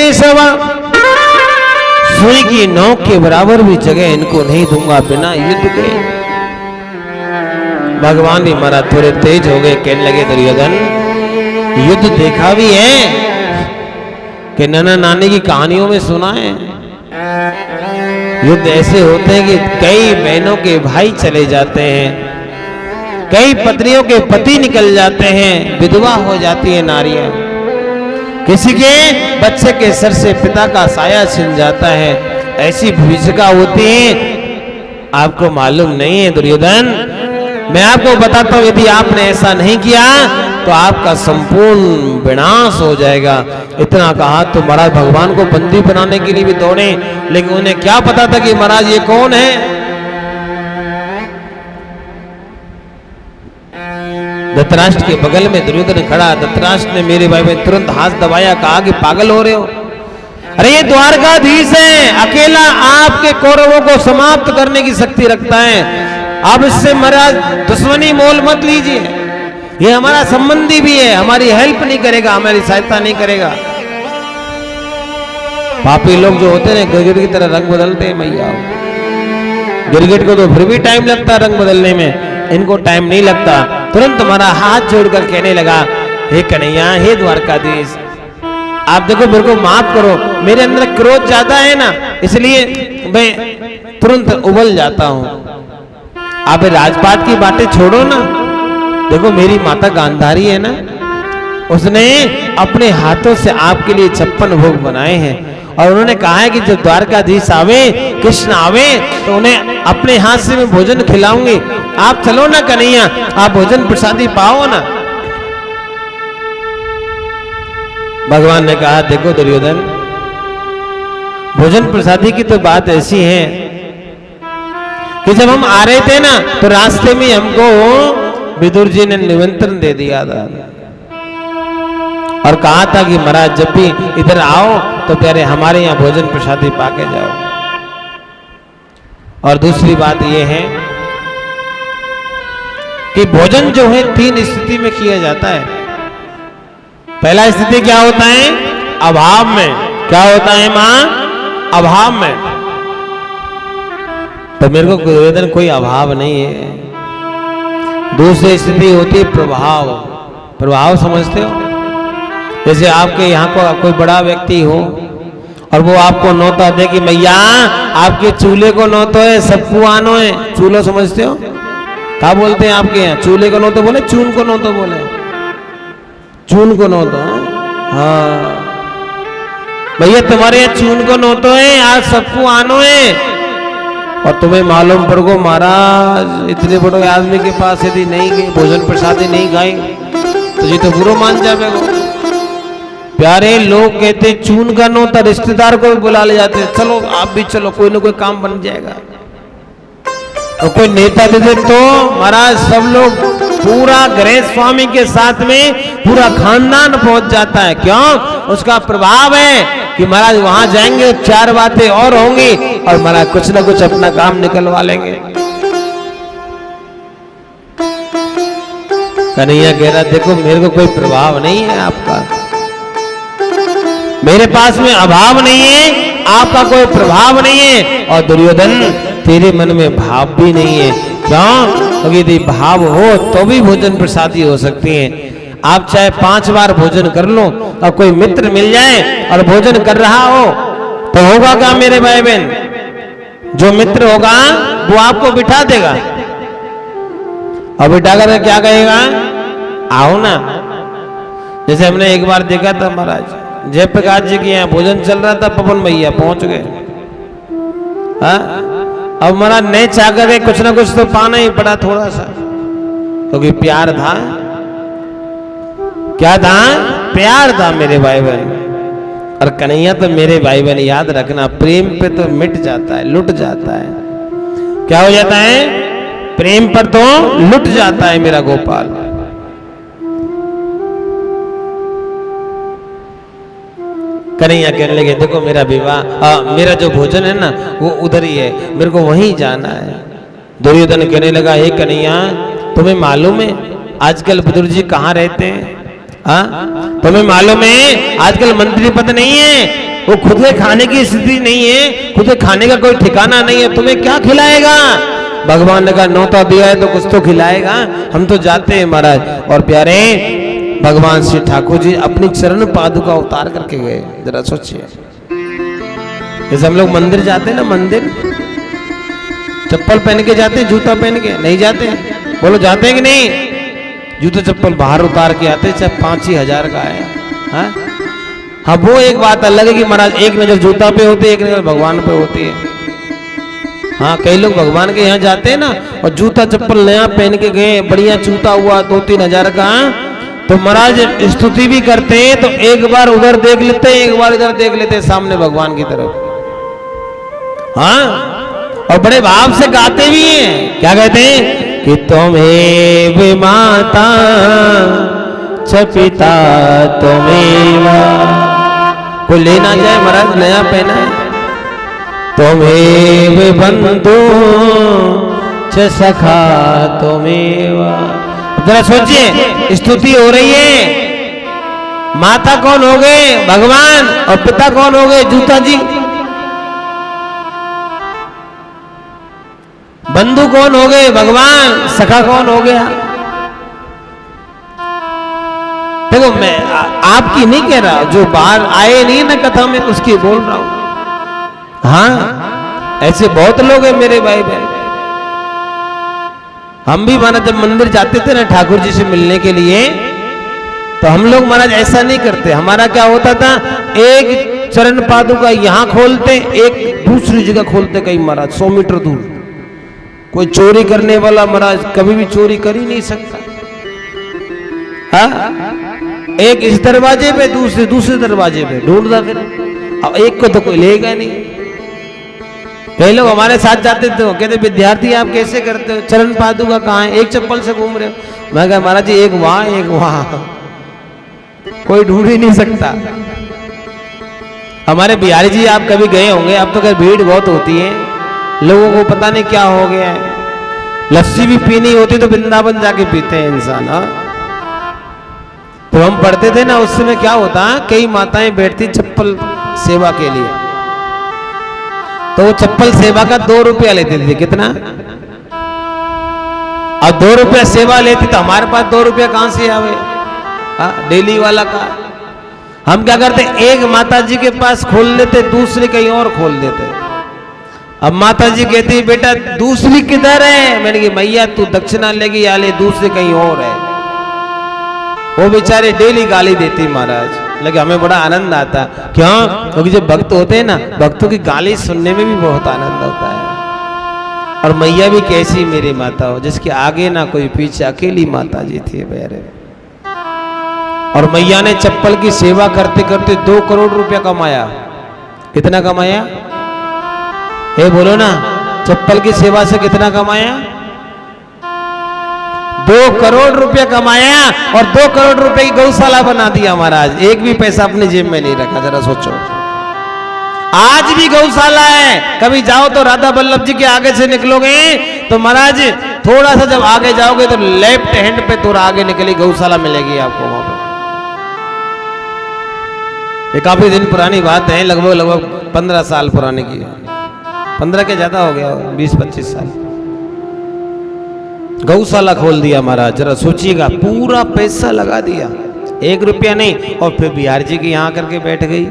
केशव, सुई की नोक के बराबर भी जगह इनको नहीं दूंगा बिना युद्ध के। भगवान भी महाराज थोड़े तेज हो गए, कहने लगे दुर्योधन युद्ध देखा भी है कि नाना नानी की कहानियों में सुना है। युद्ध ऐसे होते हैं कि कई बहनों के भाई चले जाते हैं, कई पत्नियों के पति निकल जाते हैं, विधवा हो जाती है नारियां, किसी के बच्चे के सर से पिता का साया छिन जाता है। ऐसी भूमिका होती है, आपको मालूम नहीं है दुर्योधन। मैं आपको बताता हूं, यदि आपने ऐसा नहीं किया तो आपका संपूर्ण विनाश हो जाएगा। इतना कहा तो महाराज भगवान को बंदी बनाने के लिए भी दौड़े, लेकिन उन्हें क्या पता था कि महाराज ये कौन है। धृतराष्ट्र के बगल में दुर्योधन खड़ा। धृतराष्ट्र ने मेरे भाई में तुरंत हाथ दबाया, कहा कि पागल हो रहे हो, अरे ये द्वारकाधीश है, अकेला आपके कौरवों को समाप्त करने की शक्ति रखता है। आप इससे महाराज दुश्मनी मोल मत लीजिए, ये हमारा संबंधी भी है, हमारी हेल्प नहीं करेगा, हमारी सहायता नहीं करेगा। पापी लोग जो होते हैं गिरगिट की तरह रंग बदलते हैं मैया। गिरगिट को तो फिर भी टाइम लगता है रंग बदलने में, इनको टाइम नहीं लगता। तुरंत हमारा हाथ जोड़कर कहने लगा, हे कन्हैया, हे द्वारकाधीश, आप देखो मेरे को माफ करो, मेरे अंदर क्रोध ज्यादा है ना, इसलिए मैं तुरंत उबल जाता हूं। आप राजपाट की बातें छोड़ो ना, देखो मेरी माता गांधारी है ना, उसने अपने हाथों से आपके लिए 56 भोग बनाए हैं, और उन्होंने कहा है कि जब द्वारकाधीश आवे, कृष्ण आवे, तो उन्हें अपने हाथ से मैं भोजन खिलाऊंगी। आप चलो ना कन्हैया, आप भोजन प्रसादी पाओ ना। भगवान ने कहा, देखो दुर्योधन, भोजन प्रसादी की तो बात ऐसी है कि जब हम आ रहे थे ना, तो रास्ते में हमको विदुर जी ने निमंत्रण दे दिया था और कहा था कि महाराज जब भी इधर आओ तो प्यारे हमारे यहाँ भोजन प्रसादी पाके जाओ। और दूसरी बात यह है कि भोजन जो है 3 स्थिति में किया जाता है। पहला स्थिति क्या होता है? अभाव में। क्या होता है मां? अभाव में। तो मेरे को दुर्योधन कोई अभाव नहीं है। दूसरी स्थिति होती है प्रभाव। प्रभाव समझते हो? जैसे आपके यहाँ को कोई बड़ा व्यक्ति हो और वो आपको नौता दे कि भैया आपके चूल्हे को नौतो है, सबको आनो है। चूल्हा समझते हो? क्या बोलते हैं आपके यहाँ? चूल्हे को नौतो बोले, चून को नौतो बोले? चून को नौतो। हाँ भैया तुम्हारे यहाँ चून को नौतो है, आज सबको आनो है। और तुम्हें मालूम पड़ गो महाराज इतने बड़े आदमी के पास यदि नहीं गए, भोजन प्रसादी नहीं खाए तो ये तो बुरा मान जाएगा। प्यारे लोग कहते चून का नौता, रिश्तेदार को भी बुला ले जाते, चलो आप भी चलो, कोई ना कोई काम बन जाएगा। और कोई नेता दे दे तो महाराज सब लोग पूरा गणेश स्वामी के साथ में पूरा खानदान पहुंच जाता है। क्यों? उसका प्रभाव है कि महाराज वहां जाएंगे, 4 बातें और होंगी और महाराज कुछ ना कुछ अपना काम निकलवा लेंगे। कन्हैया कह रहा देखो मेरे को कोई प्रभाव नहीं है आपका, मेरे पास में अभाव नहीं है, आपका कोई प्रभाव नहीं है। और दुर्योधन तेरे मन में भाव भी नहीं है। क्यों? क्योंकि यदि भाव हो तो भी भोजन प्रसादी हो सकती है। आप चाहे 5 बार भोजन कर लो और कोई मित्र मिल जाए और भोजन कर रहा हो तो होगा क्या मेरे भाई बहन? जो मित्र होगा वो आपको बिठा देगा और बिठा कर क्या कहेगा? आओ ना। जैसे हमने एक बार देखा था महाराज जयप्रकाश जी के यहाँ भोजन चल रहा था, पवन भैया पहुंच गए। अब महाराज नहीं चाह कर कुछ ना कुछ तो पाना ही पड़ा थोड़ा सा, क्योंकि प्यार था। क्या था? प्यार था मेरे भाई बहन। और कन्हैया तो मेरे भाई बहन याद रखना, प्रेम पे तो मिट जाता है, लुट जाता है। क्या हो जाता है? प्रेम पर तो लुट जाता है मेरा गोपाल। कन्हैया कहने लगे देखो मेरा विवाह मेरा जो भोजन है ना वो उधर ही है, मेरे को वहीं जाना है। दुर्योधन कहने लगा हे कन्हैया तुम्हें मालूम है आजकल विदुर जी कहाँ रहते हैं? हाँ तुम्हें मालूम है आजकल मंत्री पद नहीं है, वो खुद के खाने की स्थिति नहीं है, खुद के खाने का कोई ठिकाना नहीं है, तुम्हें क्या खिलाएगा? भगवान ने कहा न्योता दिया है तो कुछ तो खिलाएगा, हम तो जाते हैं महाराज। और प्यारे भगवान श्री ठाकुर जी अपनी चरण पादुका उतार करके गए। जरा सोचिए, जैसे हम लोग मंदिर जाते हैं ना, मंदिर चप्पल पहन के जाते हैं, जूता पहन के नहीं जाते हैं? बोलो जाते हैं कि नहीं? जूता चप्पल बाहर उतार के आते, चाहे 5,000 का है। हाँ, वो एक बात अलग है कि महाराज एक नजर जूता पे होती है, एक नजर भगवान पे होती है। हाँ, कई लोग भगवान के यहाँ जाते हैं ना और जूता चप्पल नया पहन के गए, बढ़िया जूता हुआ 2-3 हजार का, तो महाराज स्तुति भी करते हैं तो एक बार उधर देख लेते हैं, एक बार इधर देख लेते हैं, सामने भगवान की तरफ। हाँ, और बड़े भाव से गाते भी हैं। क्या कहते हैं? कि तुम्हें माता च पिता तुम्हें, कोई लेना जाए महाराज नया पहना है, तुम्हें बंधु च सखा तुम्हें। जरा सोचिए, स्तुति हो रही है, माता कौन हो गए? भगवान। और पिता कौन हो गए? जूता जी। बंधु कौन हो गए? भगवान। सखा कौन हो गया? देखो, मैं आपकी नहीं कह रहा, जो बाहर आए नहीं ना कथा में उसकी बोल रहा हूं। हाँ, ऐसे बहुत लोग हैं मेरे भाई बहन। हम भी महाराज जब मंदिर जाते थे ना ठाकुर जी से मिलने के लिए, तो हम लोग महाराज ऐसा नहीं करते। हमारा क्या होता था, एक चरण पादुका यहां खोलते, एक दूसरी जगह खोलते, कहीं महाराज 100 मीटर दूर। कोई चोरी करने वाला महाराज कभी भी चोरी कर ही नहीं सकता। हाँ, एक इस दरवाजे पे, दूसरे दरवाजे पे ढूंढता फिर, अब एक को तो कोई लेगा नहीं। कई लोग हमारे साथ जाते थे, कहते विद्यार्थी आप कैसे करते हो, चरण पादुका कहाँ है, एक चप्पल से घूम रहे हो। मैं कहा महाराज जी एक वहां एक वहां, कोई ढूंढ ही नहीं सकता। हमारे बिहारी जी आप कभी गए होंगे, अब तो खैर भीड़ बहुत होती है, लोगों को पता नहीं क्या हो गया है, लस्सी भी पीनी होती तो वृंदावन जाके पीते हैं इंसान। हाँ, तो हम पढ़ते थे ना उस समय क्या होता, कई माताएं बैठती चप्पल सेवा के लिए, तो वो चप्पल सेवा का 2 रुपया लेते थे। कितना? और 2 रुपया सेवा लेती तो हमारे पास 2 रुपया कहां से आवे? डेली वाला का। हम क्या करते, एक माता जी के पास खोल लेते, दूसरी कहीं और खोल देते। अब माता जी कहती बेटा दूसरी किधर है? मैंने कहा मैया तू दक्षिणा लेगी या ले, दूसरी कहीं और है। वो बेचारे डेली गाली देती महाराज, लेकिन हमें बड़ा आनंद आता। क्यों? क्योंकि जब भक्त होते हैं ना, भक्तों की गाली सुनने में भी बहुत आनंद होता है। और मैया भी कैसी मेरी माता हो, जिसके आगे ना कोई पीछे, अकेली माता जी थी मेरे। और मैया ने चप्पल की सेवा करते करते 2 करोड़ रुपया कमाया। कितना कमाया? ये बोलो ना, चप्पल की सेवा से कितना कमाया? 2 करोड़ रुपया कमाया और 2 करोड़ रुपए की गौशाला बना दिया महाराज। एक भी पैसा अपनी जेब में नहीं रखा। जरा सोचो, आज भी गौशाला है। कभी जाओ तो राधा वल्लभ जी के आगे से निकलोगे तो महाराज थोड़ा सा जब आगे जाओगे तो लेफ्ट हैंड पे थोड़ा आगे निकली गौशाला मिलेगी आपको वहां पे। ये काफी दिन पुरानी बात है, लगभग 15 साल पुराने की है। 15 के ज्यादा हो गया, 20-25 साल। गौशाला खोल दिया महाराज। जरा सोचिएगा, पूरा पैसा लगा दिया, 1 रुपया नहीं। और फिर बिहार जी के यहाँ करके बैठ गई,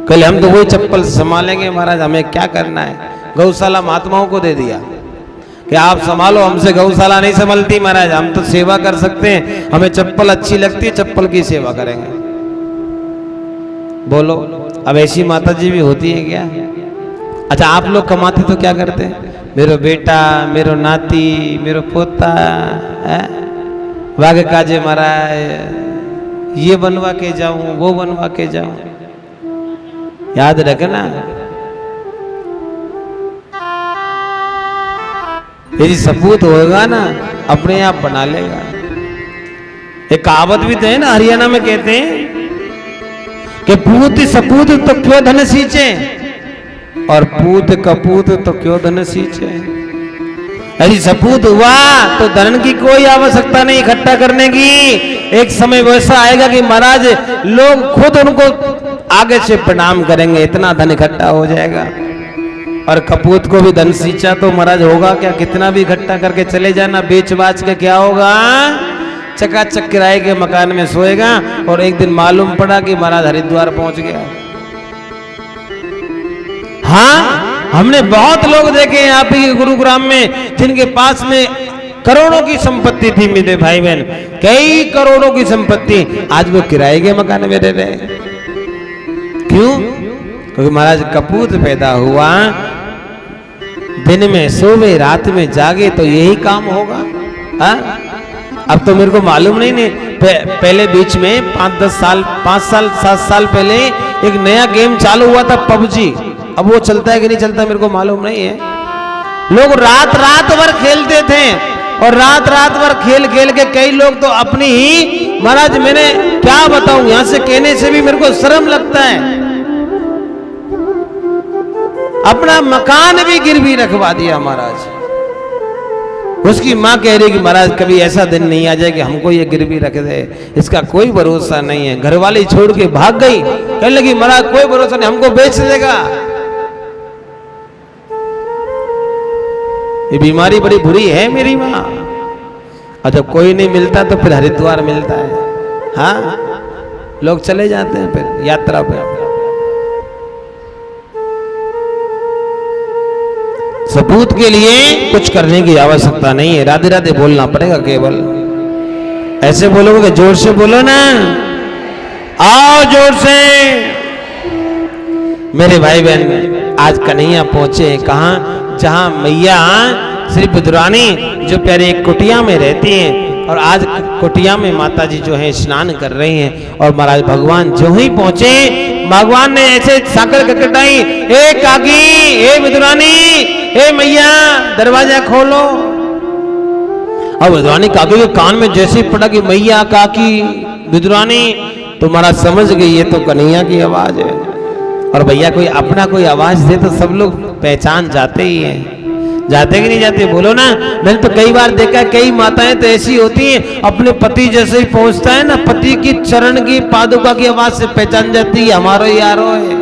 कल हम तो वही चप्पल संभालेंगे महाराज, हमें क्या करना है। गौशाला महात्माओं को दे दिया कि आप संभालो, हमसे गौशाला नहीं संभलती महाराज, हम तो सेवा कर सकते हैं, हमें चप्पल अच्छी लगती है, चप्पल की सेवा करेंगे। बोलो, अब ऐसी माता जी भी होती है क्या? अच्छा, आप लोग कमाते तो क्या करते हैं? मेरो बेटा, मेरो नाती, मेरो पोता, वागे काजे महाराज, ये बनवा के जाऊं, वो बनवा के जाऊं। याद रखना, यदि सपूत होगा ना अपने आप बना लेगा। एक कहावत भी तो है ना, हरियाणा में कहते हैं कि पूत सपूत तो क्यों धन सींचे, और पूत कपूत तो क्यों धन सींचे। यदि सपूत हुआ तो धन की कोई आवश्यकता नहीं इकट्ठा करने की। एक समय वैसा आएगा कि महाराज लोग खुद उनको आगे से प्रणाम करेंगे, इतना धन इकट्ठा हो जाएगा। और कपूत को भी धन सींचा तो महाराज होगा क्या, कितना भी इकट्ठा करके चले जाना, बेच बाच के क्या होगा, चकाचक किराए के मकान में सोएगा। और एक दिन मालूम पड़ा कि महाराज हरिद्वार पहुंच गया। हाँ, हमने बहुत लोग देखे हैं आप ही गुरुग्राम में जिनके पास में करोड़ों की संपत्ति थी मेरे भाई बहन, कई करोड़ों की संपत्ति, आज वो किराए के मकान में रह रहे। क्यों? क्योंकि महाराज कपूत पैदा हुआ, दिन में सोवे रात में जागे तो यही काम होगा। हाँ, अब तो मेरे को मालूम नहीं पहले बीच में 5 साल 7 साल पहले एक नया गेम चालू हुआ था, पबजी। अब वो चलता है कि नहीं चलता मेरे को मालूम नहीं है। लोग रात रात भर खेलते थे और रात रात भर खेल खेल के कई लोग तो अपनी ही, महाराज मैंने क्या बताऊं, यहां से कहने से भी मेरे को शर्म लगता है, अपना मकान भी गिरवी रखवा दिया महाराज। उसकी मां कह रही कि महाराज कभी ऐसा दिन नहीं आ जाए कि हमको ये गिरवी रख दे, इसका कोई भरोसा नहीं है। घरवाली छोड़ के भाग गई, कहने लगी महाराज कोई भरोसा नहीं, हमको बेच देगा। ये बीमारी बड़ी बुरी है मेरी माँ। और जब कोई नहीं मिलता तो फिर हरिद्वार मिलता है। हाँ, लोग चले जाते हैं फिर यात्रा पे। सपूत के लिए कुछ करने की आवश्यकता नहीं है, राधे राधे बोलना पड़ेगा केवल। ऐसे बोलोगे, जोर से बोलो ना, आओ जोर से। मेरे भाई बहन आज कन्हैया पहुंचे कहाँ, जहां मैया श्री विदुरानी जो प्यारे एक कुटिया में रहती हैं, और आज कुटिया में माता जी जो है स्नान कर रही हैं। और महाराज भगवान जो ही पहुंचे, भगवान ने ऐसे साकर कटाई, ए काकी, ए विदुरानी, ए मैया दरवाजा खोलो। और विदुरानी काकी के कान में जैसे पड़ा कि मैया काकी विदुरानी, तो महाराज समझ गई ये तो कन्हैया की आवाज है। और भैया कोई अपना कोई आवाज दे तो सब लोग पहचान जाते ही हैं, जाते कि नहीं जाते, बोलो ना। मैंने तो कई बार देखा, कई माताएं तो ऐसी होती हैं, अपने पति जैसे ही पहुंचता है ना, पति की चरण की पादुका की आवाज से पहचान जाती है हमारो यारो है।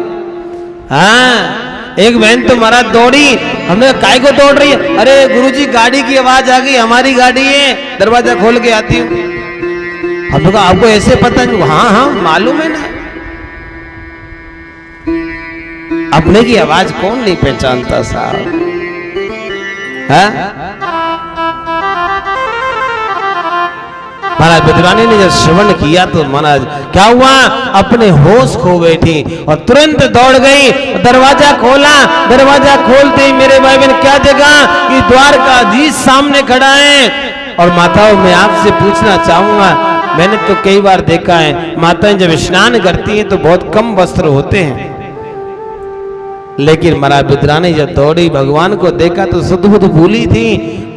हाँ, एक बहन तो महाराज दौड़ी, हमने काय को दौड़ रही है, अरे गुरुजी गाड़ी की आवाज आ गई, हमारी गाड़ी है, दरवाजा खोल के आती हूँ। हम लोग आपको ऐसे पता नहीं? हाँ हाँ मालूम है ना, अपने की आवाज कौन नहीं पहचानता साहब। महाराज विदुरानी ने जब श्रवण किया तो महाराज क्या हुआ, अपने होश खो गई थी और तुरंत दौड़ गई, दरवाजा खोला। दरवाजा खोलते ही मेरे भाई बहन क्या देखा कि द्वारकाधीश सामने खड़ा है। और माताओं मैं आपसे पूछना चाहूंगा, मैंने तो कई बार देखा है माताएं जब स्नान करती हैं तो बहुत कम वस्त्र होते हैं, लेकिन महाराज विदुरानी जब दौड़ी भगवान को देखा तो सुध-बुध भूली थी।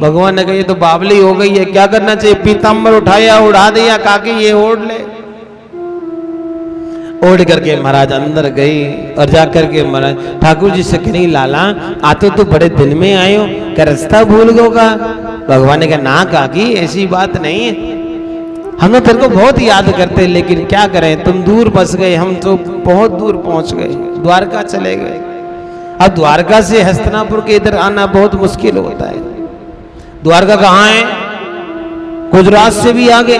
भगवान ने कहा ये तो बावली हो गई है, क्या करना चाहिए, पीताम्बर उठाया उड़ा दिया, काकी ये ओढ़ ले। ओढ़ करके महाराज अंदर गई और जाकर के महाराज ठाकुर जी से कहीं लाला आते तो बड़े दिन में आए हो, क्या रास्ता भूल गयोगा। भगवान ने कहा ना काकी ऐसी बात नहीं है, हम तो तेरे को बहुत याद करते, लेकिन क्या करें तुम दूर बस गए, हम तो बहुत दूर पहुंच गए, द्वारका चले गए। अब द्वारका से हस्तिनापुर के इधर आना बहुत मुश्किल होता है। द्वारका कहाँ है, गुजरात से भी आगे,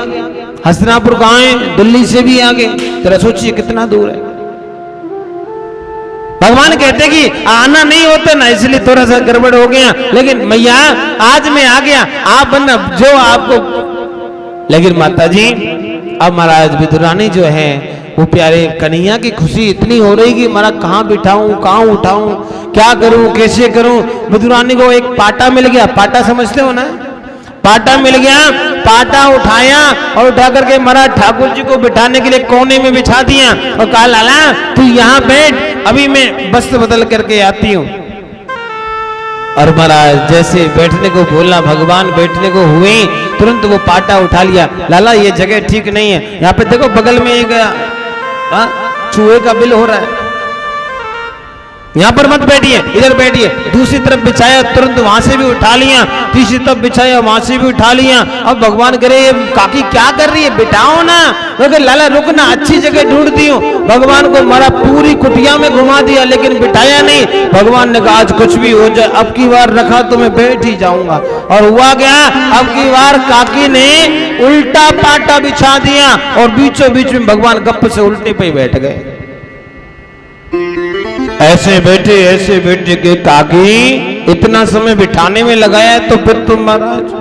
हस्तिनापुर कहाँ है, दिल्ली से भी आगे, जरा सोचिए कितना दूर है। भगवान कहते कि आना नहीं होता ना, इसलिए थोड़ा सा गड़बड़ हो गया, लेकिन मैया आज मैं आ गया, आप बनना जो आपको। लेकिन माता जी अब महाराज विदुरानी जो है वो प्यारे कन्हैया की खुशी इतनी हो रही कि महाराज कहाँ बिठाऊं, कहाँ उठाऊं, क्या करूं, कैसे करूं। विदुरानी को एक पाटा मिल गया, पाटा समझते हो ना, पाटा मिल गया, पाटा उठाया और उठा करके महाराज ठाकुर जी को बिठाने के लिए कोने में बिठा दिया और कहा लाला तू यहाँ बैठ, अभी मैं वस्त्र बदल करके आती हूँ। और महाराज जैसे बैठने को बोला, भगवान बैठने को हुए, तुरंत वो पाटा उठा लिया। लाला ये जगह ठीक नहीं है, यहाँ पे देखो बगल में एक चूहे का बिल हो रहा है। यहाँ पर मत बैठिए, इधर बैठिए। दूसरी तरफ बिछाया, तुरंत वहां से भी उठा लिया। तीसरी तरफ बिछाया, वहां से भी उठा लिया। अब भगवान करे काकी क्या कर रही है, बिठाओ ना। तो लाला रुकना, अच्छी जगह ढूंढती हूँ। भगवान को मारा, पूरी कुटिया में घुमा दिया, लेकिन बिठाया नहीं। भगवान ने कहा आज कुछ भी हो जाए, अब की बार रखा तो मैं बैठ ही जाऊंगा। और हुआ क्या, अब की बार काकी ने उल्टा पाटा बिछा दिया और बीचों बीच में भगवान गप से उल्टे पे बैठ गए। ऐसे बैठे के काकी इतना समय बिठाने में लगाया, तो फिर तुम महाराज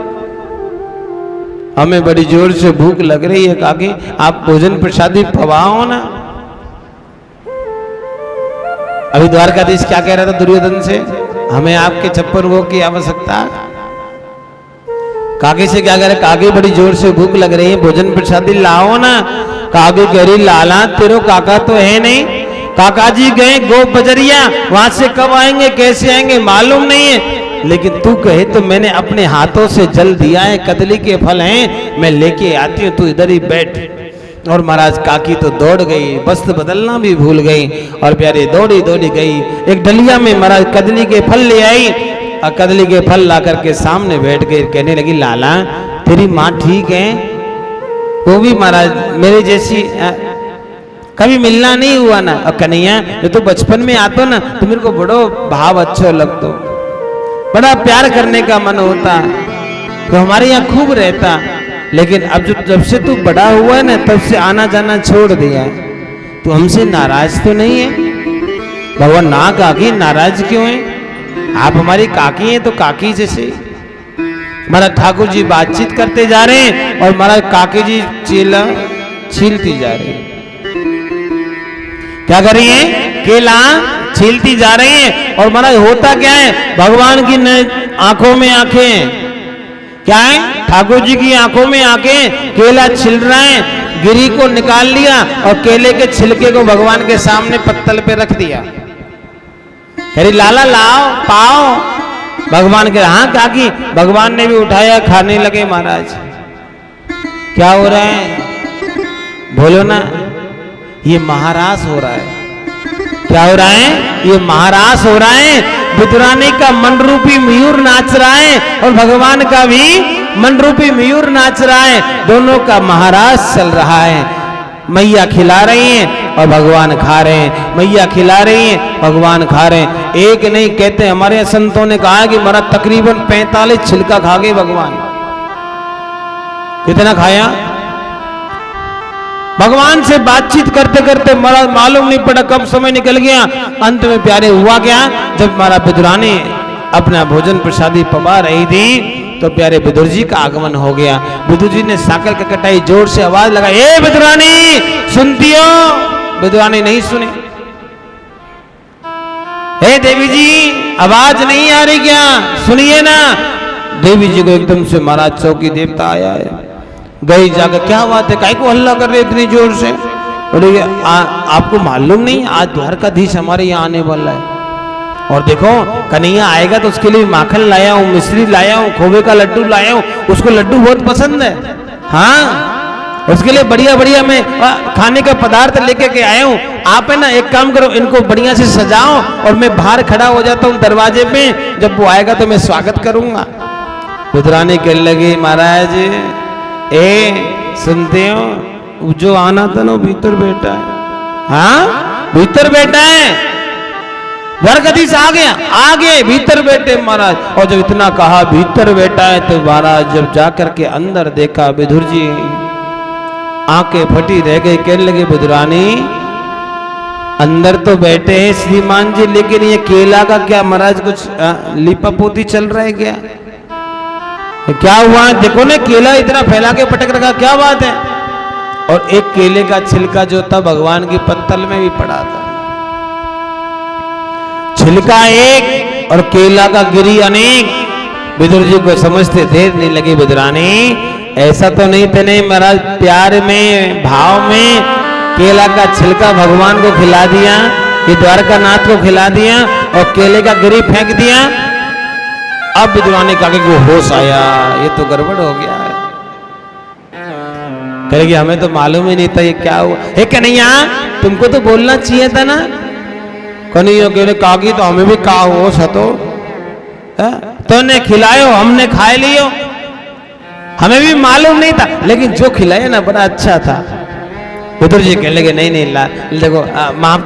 हमें बड़ी जोर से भूख लग रही है काकी, आप भोजन प्रसादी पवाओ ना। अभी द्वारकाधीश क्या कह रहा था दुर्योधन से, हमें आपके छप्पन भोग की आवश्यकता। काकी से क्या कह रहे, काकी बड़ी जोर से भूख लग रही है, भोजन प्रसादी लाओ ना। काकी कह रही लाला तेरो काका तो है नहीं, काका जी गए गोप बजरिया, वहां से कब आएंगे कैसे आएंगे मालूम नहीं है, लेकिन तू कहे तो मैंने अपने हाथों से जल दिया है, कदली के फल हैं, मैं लेके आती हूँ, तू इधर ही बैठ। और महाराज काकी तो दौड़ गई, वस्त्र बदलना भी भूल गई और प्यारे दौड़ी दौड़ी गई। एक डलिया में महाराज कदली के फल ले आई और कदली के फल ला करके सामने बैठ गई। कहने लगी लाला तेरी माँ ठीक है, वो भी महाराज मेरे जैसी कभी मिलना नहीं हुआ ना। और कन्हैया जो तो बचपन में आतो ना तो मेरे को बड़ो भाव अच्छा लगता, बड़ा प्यार करने का मन होता, तो हमारे यहाँ खूब रहता। लेकिन अब जब से तू बड़ा हुआ है ना तब से आना जाना छोड़ दिया है। तू हमसे नाराज तो नहीं है? भगवान ना काकी नाराज क्यों है, आप हमारी काकी हैं तो काकी जैसे। महाराज ठाकुर जी बातचीत करते जा रहे हैं और महाराज काकी जी चीला छीलती जा रही है। क्या कर रही है, केला छीलती जा रही है। और महाराज होता क्या है, भगवान की आंखों में आंखें, क्या है ठाकुर जी की आंखों में आंखें, केला छिल रहा है, गिरी को निकाल लिया और केले के छिलके को भगवान के सामने पत्तल पे रख दिया। कह रही लाला लाओ पाओ। भगवान के हाँ काकी, भगवान ने भी उठाया, खाने लगे। महाराज क्या हो रहा है बोलो ना, ये महारास हो रहा है। क्या हो रहा है, ये महारास हो रहा है। विदुरानी का मन रूपी मयूर नाच रहा है और भगवान का भी मन रूपी मयूर नाच रहा है, दोनों का महारास चल रहा है। मैया खिला रही हैं और भगवान खा रहे हैं, मैया खिला रही हैं भगवान खा रहे हैं। एक नहीं कहते, हमारे संतों ने कहा कि मेरा तकरीबन 45 छिलका खा गए भगवान। कितना खाया, भगवान से बातचीत करते करते मालूम नहीं पड़ा कब समय निकल गया। अंत में प्यारे हुआ क्या, जब हमारा विदुरानी अपना भोजन प्रसादी पवा रही थी तो प्यारे विदुर जी का आगमन हो गया। विदुर जी ने साकर का कटाई जोर से आवाज लगाई, ए विदुरानी सुनती हो? विदुरानी नहीं सुनी। हे देवी जी आवाज नहीं आ रही क्या, सुनिए ना। देवी जी को एकदम से महाराज चौकी देवता आया है, गई जाकर क्या बात है, काहे को हल्ला कर रहे इतनी जोर से? बोले आपको मालूम नहीं आज द्वारकाधीश हमारे यहाँ आने वाला है, और देखो कन्हैया आएगा तो उसके लिए माखन लाया हूँ, मिश्री लाया हूँ, खोवे का लड्डू लाया हूँ, उसको लड्डू बहुत पसंद है। हाँ उसके लिए बढ़िया बढ़िया मैं खाने का पदार्थ लेके के आया हूँ। आप है ना एक काम करो, इनको बढ़िया से सजाओ और मैं बाहर खड़ा हो जाता हूँ दरवाजे पे, जब वो आएगा तो मैं स्वागत करूंगा। विदुरानी कहने लगी महाराज ए सुनते हो, जो आना था ना भीतर बैठा है। हाँ भीतर बैठा है, द्वारकाधीश आ गया, आगे भीतर बैठे महाराज। और जब इतना कहा भीतर बैठा है तो महाराज जब जाकर के अंदर देखा, विदुर जी आंखें फटी रह गई। कहने लगे विदुरानी अंदर तो बैठे हैं श्रीमान जी, लेकिन ये केला का क्या महाराज कुछ लिपा पोती चल रहा है क्या? क्या हुआ, देखो ना केला इतना फैला के पटक रखा, क्या बात है? और एक केले का छिलका जो था भगवान की पत्तल में भी पड़ा था। छिलका एक और केला का गिरी अनेक। विदुर जी को समझते देर नहीं लगी। विदुरानी ऐसा तो नहीं थे, नहीं महाराज प्यार में भाव में केला का छिलका भगवान को खिला दिया, ये द्वारकानाथ को खिला दिया और केले का गिरी फेंक दिया। अब विदुरानी का को होश आया, ये तो गड़बड़ हो गया है। कहेगी हमें तो मालूम ही नहीं था ये क्या हुआ। हे कन्हैया तुमको तो बोलना चाहिए था ना, कन्हैया के कागी तो हमें भी का हो सतो, तो ने खिलायो हमने खाए लियो, हमें भी मालूम नहीं था, लेकिन जो खिलाया ना बड़ा अच्छा था। उधर जी कहने लगे नहीं नहीं देखो माफ